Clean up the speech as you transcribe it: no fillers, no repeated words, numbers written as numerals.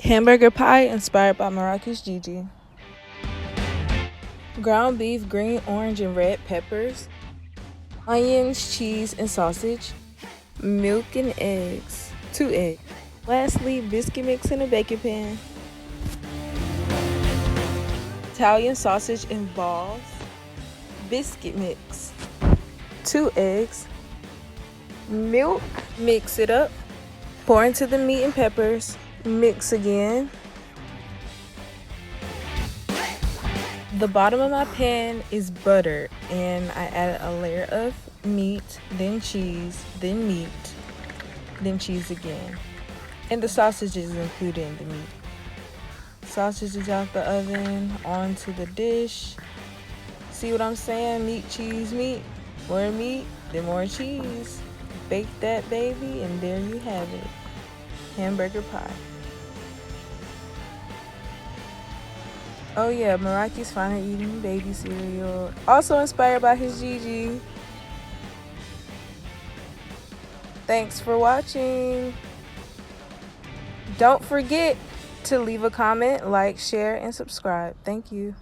Hamburger pie inspired by Merakis Gigi. Ground beef, green, orange, and red peppers. Onions, cheese, and sausage. Milk and eggs. 2 eggs. Lastly, biscuit mix in a baking pan. Italian sausage in balls. Biscuit mix. 2 eggs. Milk. Mix it up. Pour into the meat and peppers. Mix again. The bottom of my pan is buttered, and I added a layer of meat, then cheese, then meat, then cheese again. And the sausage is included in the meat. Sausage is out the oven, onto the dish. See what I'm saying? Meat, cheese, meat. More meat, then more cheese. Bake that baby, and there you have it. Hamburger pie. Oh yeah, Merakis finally eating baby cereal. Also inspired by his Gigi. Thanks for watching. Don't forget to leave a comment, like, share, and subscribe. Thank you.